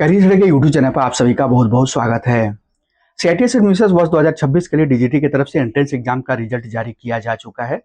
Career के YouTube channel पर आप सभी का बहुत बहुत स्वागत है। सीआईटीएस एडमिशंस वर्ष 2026 के लिए डीजीटी की तरफ से एंट्रेंस एग्जाम का रिजल्ट जारी किया जा चुका है।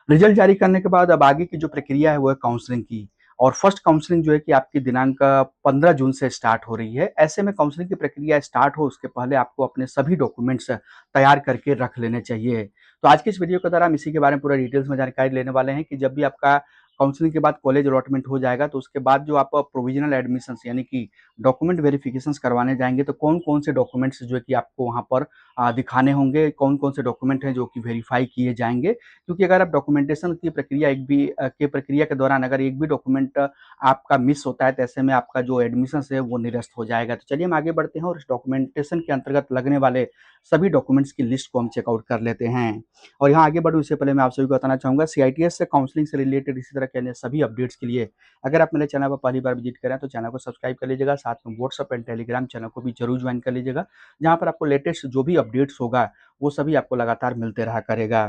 रिजल्ट जारी करने के बाद अब आगे की जो प्रक्रिया है वो है काउंसलिंग की। और फर्स्ट काउंसलिंग जो है कि आपकी दिनांक 15 जून से स्टार्ट हो रही है। ऐसे में काउंसलिंग की प्रक्रिया स्टार्ट हो उसके पहले आपको अपने सभी डॉक्यूमेंट्स तैयार करके रख लेने चाहिए। तो आज की इस वीडियो के द्वारा हम इसी के बारे में पूरा डिटेल्स में जानकारी लेने वाले हैं कि जब भी आपका काउंसलिंग के बाद कॉलेज अलॉटमेंट हो जाएगा तो उसके बाद जो आप प्रोविजनल एडमिशंस यानी कि डॉक्यूमेंट वेरिफिकेशंस करवाने जाएंगे तो कौन कौन से डॉक्यूमेंट्स जो है कि आपको वहाँ पर दिखाने होंगे, कौन कौन से डॉक्यूमेंट हैं जो कि वेरीफाई किए जाएंगे। क्योंकि अगर आप डॉक्यूमेंटेशन की प्रक्रिया के प्रक्रिया के दौरान अगर एक भी डॉक्यूमेंट आपका मिस होता है तो ऐसे में आपका जो एडमिशन है वो निरस्त हो जाएगा। तो चलिए हम आगे बढ़ते हैं और इस डॉक्यूमेंटेशन के अंतर्गत लगने वाले सभी डॉक्यूमेंट्स की लिस्ट को हम चेकआउट कर लेते हैं। और यहाँ आगे बढ़ूँ इससे पहले मैं आप सभी को बताना चाहूँगा सीआईटीएस से काउंसलिंग से रिलेटेड इसी तरह के अन्य सभी अपडेट्स के लिए अगर आप मेरे चैनल पर पहली बार विजिट करें तो चैनल को सब्सक्राइब कर लीजिएगा, साथ में व्हाट्सअप एंड टेलीग्राम चैनल को भी जरूर ज्वाइन कर लीजिएगा, जहाँ पर आपको लेटेस्ट जो भी अपडेट्स होगा वो सभी आपको लगातार मिलते रहा करेगा।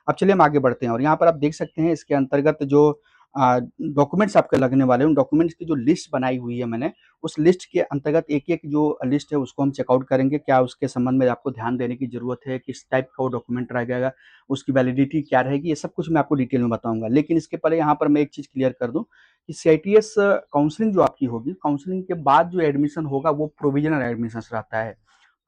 अब चलिए हम आगे बढ़ते हैं और यहाँ पर आप देख सकते हैं इसके अंतर्गत जो डॉक्यूमेंट्स आपके लगने वाले हैं उन डॉक्यूमेंट्स की जो लिस्ट बनाई हुई है मैंने, उस लिस्ट के अंतर्गत एक-एक जो लिस्ट है उसको हम चेकआउट करेंगे। क्या उसके संबंध में आपको ध्यान देने की ज़रूरत है, किस टाइप का वो डॉक्यूमेंट रहेगा, उसकी वैलिडिटी क्या रहेगी, ये सब कुछ मैं आपको डिटेल में बताऊँगा। लेकिन इसके पहले यहाँ पर मैं एक चीज़ क्लियर कर दूँ कि सीआईटीएस काउंसलिंग जो आपकी होगी, काउंसलिंग के बाद जो एडमिशन होगा वो प्रोविज़नल एडमिशंस रहता है।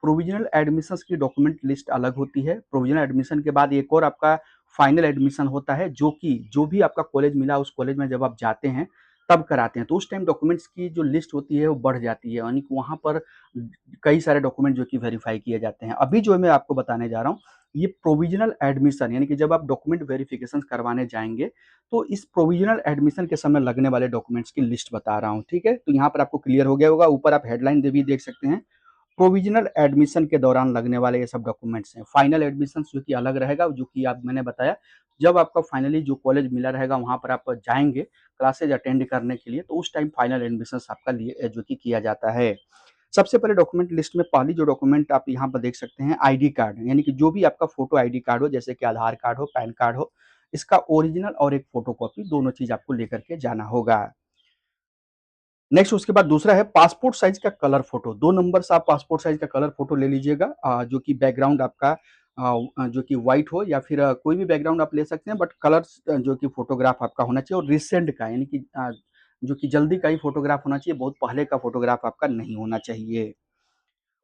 प्रोविज़नल एडमिशंस की डॉक्यूमेंट लिस्ट अलग होती है। प्रोविज़नल एडमिशन के बाद एक और आपका फाइनल एडमिशन होता है जो कि जो भी आपका कॉलेज मिला उस कॉलेज में जब आप जाते हैं तब कराते हैं। तो उस टाइम डॉक्यूमेंट्स की जो लिस्ट होती है वो बढ़ जाती है, यानी कि वहाँ पर कई सारे डॉक्यूमेंट जो कि वेरीफाई किए जाते हैं। अभी जो मैं आपको बताने जा रहा हूँ ये प्रोविज़नल एडमिशन यानी कि जब आप डॉक्यूमेंट वेरिफिकेशन करवाने जाएँगे तो इस प्रोविज़नल एडमिशन के समय लगने वाले डॉक्यूमेंट्स की लिस्ट बता रहा हूँ, ठीक है? तो यहाँ पर आपको क्लियर हो गया होगा। ऊपर आप हेडलाइन भी देख सकते हैं। प्रोविजनल एडमिशन के दौरान लगने वाले ये सब डॉक्यूमेंट्स हैं। फाइनल एडमिशन जो कि अलग रहेगा, जो कि आप मैंने बताया जब आपका फाइनली जो कॉलेज मिला रहेगा वहाँ पर आप जाएँगे क्लासेज अटेंड करने के लिए, तो उस टाइम फाइनल एडमिशन्स आपका लिए जो कि किया जाता है। सबसे पहले डॉक्यूमेंट लिस्ट में पहली जो डॉक्यूमेंट आप यहाँ पर देख सकते हैं आईडी कार्ड, यानी कि जो भी आपका फोटो आईडी कार्ड हो जैसे कि आधार कार्ड हो, पैन कार्ड हो, इसका ओरिजिनल और एक फोटोकॉपी दोनों चीज़ आपको लेकर के जाना होगा। नेक्स्ट उसके बाद दूसरा है पासपोर्ट साइज का कलर फोटो। 2 नंबर से आप पासपोर्ट साइज का कलर फोटो ले लीजिएगा, जो कि बैकग्राउंड आपका जो कि व्हाइट हो या फिर कोई भी बैकग्राउंड आप ले सकते हैं, बट कलर्स जो कि फोटोग्राफ आपका होना चाहिए और रिसेंट का, यानी कि जो कि जल्दी का ही फोटोग्राफ होना चाहिए, बहुत पहले का फोटोग्राफ आपका नहीं होना चाहिए।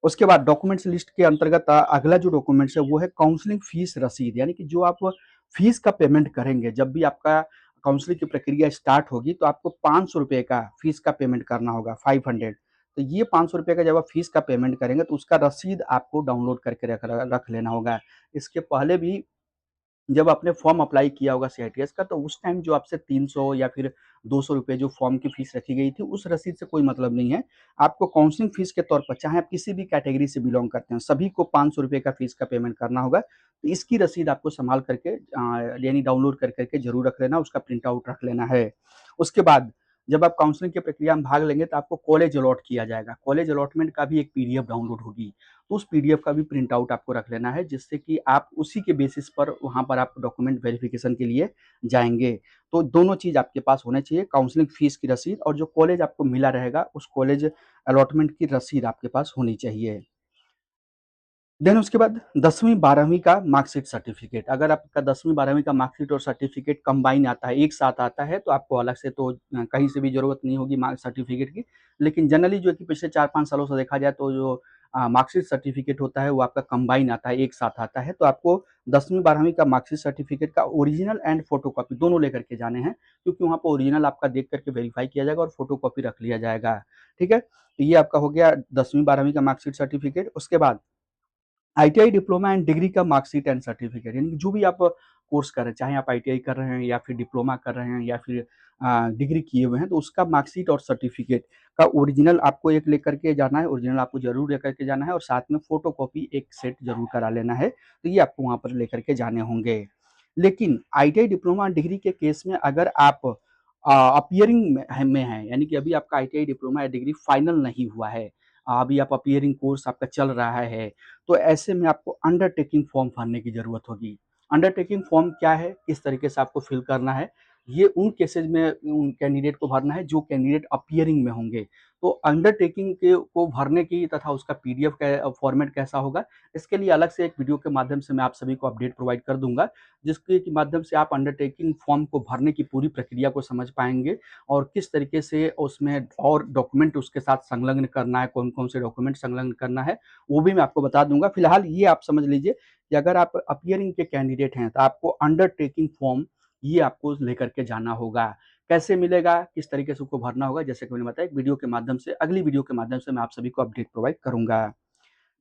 उसके बाद डॉक्यूमेंट्स लिस्ट के अंतर्गत अगला जो डॉक्यूमेंट्स है वो है काउंसलिंग फीस रसीद, यानी कि जो आप फीस का पेमेंट करेंगे जब भी आपका काउंसलिंग की प्रक्रिया स्टार्ट होगी तो आपको ₹500 का फीस का पेमेंट करना होगा, 500। तो ये ₹500 का जब आप फीस का पेमेंट करेंगे तो उसका रसीद आपको डाउनलोड करके रख लेना होगा। इसके पहले भी जब आपने फॉर्म अप्लाई किया होगा सीआईटीएस का तो उस टाइम जो आपसे 300 या फिर ₹200 जो फॉर्म की फीस रखी गई थी उस रसीद से कोई मतलब नहीं है। आपको काउंसलिंग फीस के तौर पर चाहे आप किसी भी कैटेगरी से बिलॉन्ग करते हैं, सभी को ₹500 का फीस का पेमेंट करना होगा। तो इसकी रसीद आपको सँभाल करके यानी डाउनलोड कर के ज़रूर रख लेना, उसका प्रिंट आउट रख लेना है। उसके बाद जब आप काउंसलिंग की प्रक्रिया में भाग लेंगे तो आपको कॉलेज अलॉट किया जाएगा। कॉलेज अलॉटमेंट का भी एक पीडीएफ डाउनलोड होगी। तो उस पीडीएफ का भी प्रिंट आउट आपको रख लेना है, जिससे कि आप उसी के बेसिस पर वहाँ पर आप डॉक्यूमेंट वेरिफिकेशन के लिए जाएँगे। तो दोनों चीज़ आपके पास होने चाहिए, काउंसलिंग फीस की रसीद और जो कॉलेज आपको मिला रहेगा, उस कॉलेज अलॉटमेंट की रसीद आपके पास होनी चाहिए। देन उसके बाद 10वीं 12वीं का मार्कशीट सर्टिफ़िकेट, अगर आपका 10वीं 12वीं का मार्कशीट और सर्टिफ़िकेट कंबाइन आता है, एक साथ आता है, तो आपको अलग से तो कहीं से भी ज़रूरत नहीं होगी मार्क सर्टिफ़िकेट की। लेकिन जनरली जो है कि पिछले 4-5 सालों से देखा जाए तो जो मार्कशीट सर्टिफ़िकेट होता है, वो आपका कंबाइन आता है, एक साथ आता है। तो आपको 10वीं 12वीं का मार्कशीट सर्टिफ़िकेट का ओरिजिनल एंड फ़ोटोकॉपी दोनों लेकर के जाने हैं, क्योंकि वहाँ पे ओरिजिनल आपका देख कर के वेरीफ़ाई किया जाएगा और फ़ोटोकॉपी रख लिया जाएगा। ठीक है? तो ये आपका हो गया 10वीं 12वीं का मार्कशीट सर्टिफ़िकेट। उसके बाद आईटीआई डिप्लोमा एंड डिग्री का मार्कशीट एंड सर्टिफिकेट, यानी कि जो भी आप कोर्स कर रहे हैं, चाहे आप आईटीआई कर रहे हैं या फिर डिप्लोमा कर रहे हैं या फिर डिग्री किए हुए हैं, तो उसका मार्कशीट और सर्टिफिकेट का ओरिजिनल आपको एक लेकर के जाना है, ओरिजिनल आपको ज़रूर लेकर के जाना है और साथ में फ़ोटोकॉपी एक सेट ज़रूर करा लेना है, तो ये आपको वहाँ पर लेकर के जाने होंगे। लेकिन आईटीआई डिप्लोमा डिग्री के केस में अगर आप अपीयरिंग में हैं, यानी कि अभी आपका आईटीआई डिप्लोमा या डिग्री फाइनल नहीं हुआ है, अभी आप अपीयरिंग कोर्स आपका चल रहा है, तो ऐसे में आपको अंडरटेकिंग फॉर्म भरने की ज़रूरत होगी। अंडरटेकिंग फॉर्म क्या है, किस तरीके से आपको फिल करना है? ये उन केसेज़ में उन कैंडिडेट को भरना है जो कैंडिडेट अपीयरिंग में होंगे। तो अंडरटेकिंग के को भरने की तथा उसका पीडीएफ फॉर्मेट कैसा होगा, इसके लिए अलग से एक वीडियो के माध्यम से मैं आप सभी को अपडेट प्रोवाइड कर दूँगा, जिसके के माध्यम से आप अंडरटेकिंग फॉर्म को भरने की पूरी प्रक्रिया को समझ पाएँगे और किस तरीके से उसमें और डॉक्यूमेंट उसके साथ संलग्न करना है, कौन-कौन से डॉक्यूमेंट संलग्न करना है, वो भी मैं आपको बता दूँगा। फिलहाल ये आप समझ लीजिए कि अगर आप अपीयरिंग के कैंडिडेट हैं, तो आपको अंडरटेकिंग फॉर्म ये आपको लेकर के जाना होगा। कैसे मिलेगा, किस तरीके से उसको भरना होगा, जैसे कि मैंने बताया एक वीडियो के माध्यम से अगली वीडियो के माध्यम से मैं आप सभी को अपडेट प्रोवाइड करूँगा।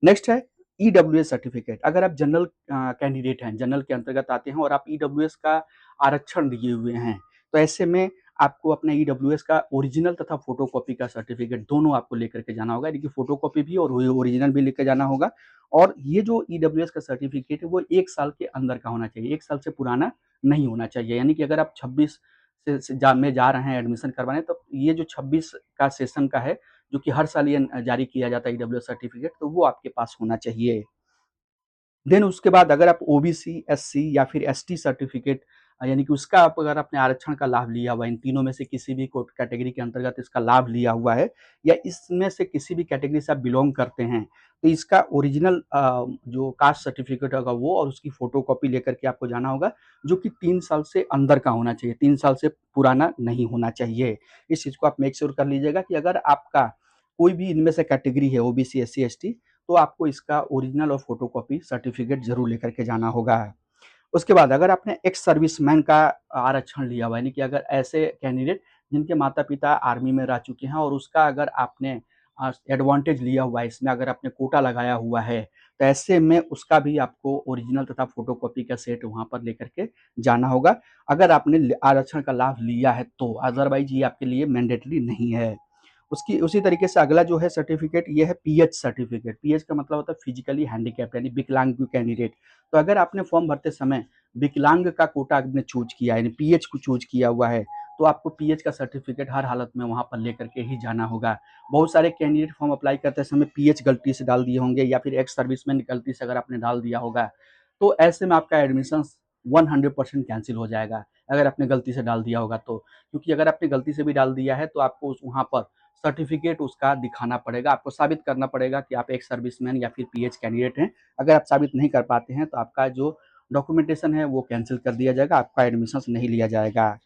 नेक्स्ट है ईडब्ल्यूएस सर्टिफिकेट। अगर आप जनरल कैंडिडेट हैं, जनरल के अंतर्गत आते हैं और आप ईडब्ल्यूएस का आरक्षण लिए हुए हैं, तो ऐसे में आपको अपना ईडब्ल्यूएस का ओरिजिनल तथा फोटोकॉपी का सर्टिफिकेट दोनों आपको लेकर के जाना होगा, यानी कि फोटोकॉपी भी और ओरिजिनल भी लेके जाना होगा। और ये जो ईडब्ल्यूएस का सर्टिफिकेट है वो 1 साल के अंदर का होना चाहिए, 1 साल से पुराना नहीं होना चाहिए। यानी कि अगर आप 26 से जा रहे हैं एडमिशन करवाने, तो ये जो 26 का सेशन का है, जो कि हर साल ये जारी किया जाता है ईडब्ल्यूएस सर्टिफिकेट, तो वो आपके पास होना चाहिए। देन उसके बाद अगर आप ओबीसी, एससी या फिर एसटी सर्टिफिकेट यानी कि उसका आप अगर आपने आरक्षण का लाभ लिया हुआ है, इन तीनों में से किसी भी कोट कैटेगरी के अंतर्गत इसका लाभ लिया हुआ है या इसमें से किसी भी कैटेगरी से आप बिलॉन्ग करते हैं, तो इसका ओरिजिनल जो कास्ट सर्टिफिकेट होगा वो और उसकी फोटोकॉपी लेकर के आपको जाना होगा, जो कि 3 साल से अंदर का होना चाहिए, 3 साल से पुराना नहीं होना चाहिए। इस चीज़ को आप मेक श्योर कर लीजिएगा कि अगर आपका कोई भी इनमें से कैटेगरी है ओबीसी, एससी, एसटी, तो आपको इसका ओरिजिनल और फोटोकॉपी सर्टिफिकेट ज़रूर लेकर के जाना होगा। उसके बाद अगर आपने एक्स सर्विसमैन का आरक्षण लिया हुआ है, यानी कि अगर ऐसे कैंडिडेट जिनके माता-पिता आर्मी में रह चुके हैं और उसका अगर आपने एडवांटेज लिया हुआ है, इसमें अगर आपने कोटा लगाया हुआ है, तो ऐसे में उसका भी आपको ओरिजिनल तथा फोटोकॉपी का सेट वहाँ पर लेकर के जाना होगा। अगर आपने आरक्षण का लाभ लिया है तो, अदरवाइज़ ये आपके लिए मैंडेटरी नहीं है। उसकी उसी तरीके से अगला जो है सर्टिफिकेट ये है पीएच सर्टिफिकेट। पीएच का मतलब होता है फिजिकली हैंडीकैप्ड यानी विकलांग कैंडिडेट। तो अगर आपने फॉर्म भरते समय विकलांग का कोटा आपने चूज़ किया है यानी पीएच को चूज़ किया हुआ है, तो आपको पीएच का सर्टिफिकेट हर हालत में वहाँ पर लेकर के ही जाना होगा। बहुत सारे कैंडिडेट फॉर्म अप्लाई करते समय पीएच गलती से डाल दिए होंगे या फिर एक्स सर्विसमैन गलती से अगर आपने डाल दिया होगा, तो ऐसे में आपका एडमिशन 100% कैंसल हो जाएगा, अगर आपने गलती से डाल दिया होगा तो। क्योंकि अगर आपने गलती से भी डाल दिया है तो आपको उस वहाँ पर सर्टिफिकेट उसका दिखाना पड़ेगा, आपको साबित करना पड़ेगा कि आप एक सर्विसमैन या फिर पीएच कैंडिडेट हैं। अगर आप साबित नहीं कर पाते हैं तो आपका जो डॉक्यूमेंटेशन है वो कैंसल कर दिया जाएगा, आपका एडमिशन नहीं लिया जाएगा।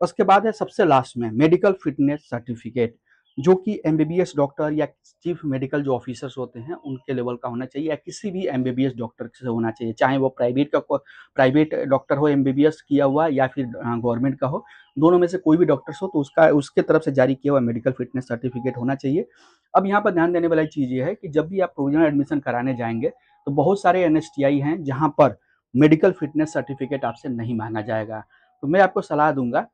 उसके बाद है सबसे लास्ट में मेडिकल फिटनेस सर्टिफिकेट, जो कि एमबीबीएस डॉक्टर या चीफ मेडिकल जो ऑफिसर्स होते हैं उनके लेवल का होना चाहिए या किसी भी एमबीबीएस डॉक्टर से होना चाहिए, चाहे वो प्राइवेट डॉक्टर हो एमबीबीएस किया हुआ या फिर गवर्नमेंट का हो, दोनों में से कोई भी डॉक्टर्स हो तो उसका उसके तरफ से जारी किया हुआ मेडिकल फिटनेस सर्टिफिकेट होना चाहिए। अब यहाँ पर ध्यान देने वाली चीज़ ये है कि जब भी आप प्रोविजनल एडमिशन कराने जाएंगे तो बहुत सारे एनएसटीआई हैं जहाँ पर मेडिकल फिटनेस सर्टिफिकेट आपसे नहीं मांगा जाएगा। तो मैं आपको सलाह दूंगा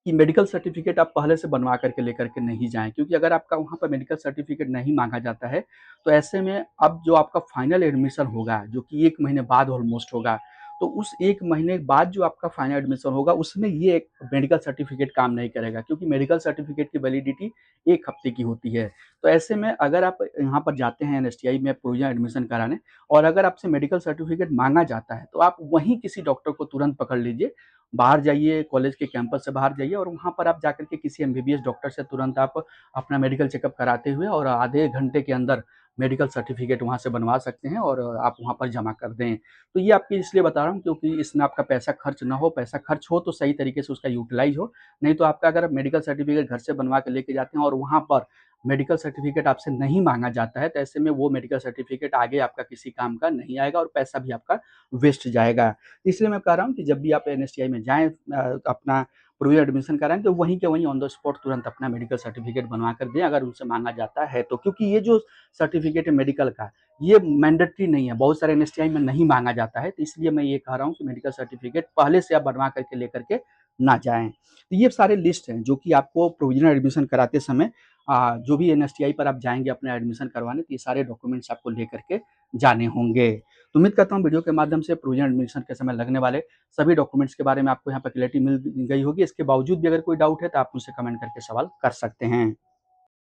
कि मेडिकल सर्टिफिकेट आप पहले से बनवा करके लेकर के नहीं जाएँ, क्योंकि अगर आपका वहाँ पर मेडिकल सर्टिफिकेट नहीं माँगा जाता है, तो ऐसे में अब जो आपका फाइनल एडमिशन होगा, जो कि 1 महीने बाद ऑलमोस्ट होगा, तो उस 1 महीने बाद जो आपका फाइनल एडमिशन होगा, उसमें ये एक मेडिकल सर्टिफिकेट काम नहीं करेगा, क्योंकि मेडिकल सर्टिफिकेट की वैलिडिटी 1 हफ्ते की होती है। तो ऐसे में अगर आप यहाँ पर जाते हैं एनएसटीआई में प्रोविज़नल एडमिशन कराने और अगर आपसे मेडिकल सर्टिफिकेट माँगा जाता है, तो आप वहीं किसी डॉक्टर को तुरंत पकड़ लीजिए, बाहर जाइए, कॉलेज के कैंपस से बाहर जाइए और वहाँ पर आप जाकर के किसी एमबीबीएस डॉक्टर से तुरंत आप अपना मेडिकल चेकअप कराते हुए और आधे घंटे के अंदर मेडिकल सर्टिफिकेट वहाँ से बनवा सकते हैं और आप वहाँ पर जमा कर दें। तो ये आपको इसलिए बता रहा हूँ क्योंकि इसमें आपका पैसा खर्च ना हो, पैसा खर्च हो तो सही तरीके से उसका यूटिलाइज़ हो, नहीं तो आपका अगर मेडिकल सर्टिफिकेट घर से बनवा के लेके जाते हैं और वहाँ पर मेडिकल सर्टिफिकेट आपसे नहीं माँगा जाता है, तो ऐसे में वो मेडिकल सर्टिफिकेट आगे आपका किसी काम का नहीं आएगा और पैसा भी आपका वेस्ट जाएगा। इसलिए मैं कह रहा हूँ कि जब भी आप एनएसटीआई में जाएँ अपना प्रोविज़नल एडमिशन कराएँ तो वहीं के वहीं ऑन द स्पॉट तुरंत अपना मेडिकल सर्टिफिकेट बनवा कर दें अगर उनसे माँगा जाता है तो। क्योंकि ये जो सर्टिफिकेट है मेडिकल का, ये मैंडेटरी नहीं है, बहुत सारे एनएसटीआई में नहीं माँगा जाता है, तो इसलिए मैं ये कह रहा हूँ कि मेडिकल सर्टिफिकेट पहले से आप बनवा करके लेकर के ना जाएँ। तो ये सारे लिस्ट हैं जो कि आपको प्रोविज़नल एडमिशन कराते समय जो भी एनएसटीआई पर आप जाएँगे अपना एडमिशन करवाने, तो ये सारे डॉक्यूमेंट्स आपको लेकर के जाने होंगे। तो उम्मीद करता हूँ वीडियो के माध्यम से प्रोविज़नल एडमिशन के समय लगने वाले सभी डॉक्यूमेंट्स के बारे में आपको यहाँ पे क्लैरिटी मिल गई होगी। इसके बावजूद भी अगर कोई डाउट है तो आप मुझसे कमेंट करके सवाल कर सकते हैं।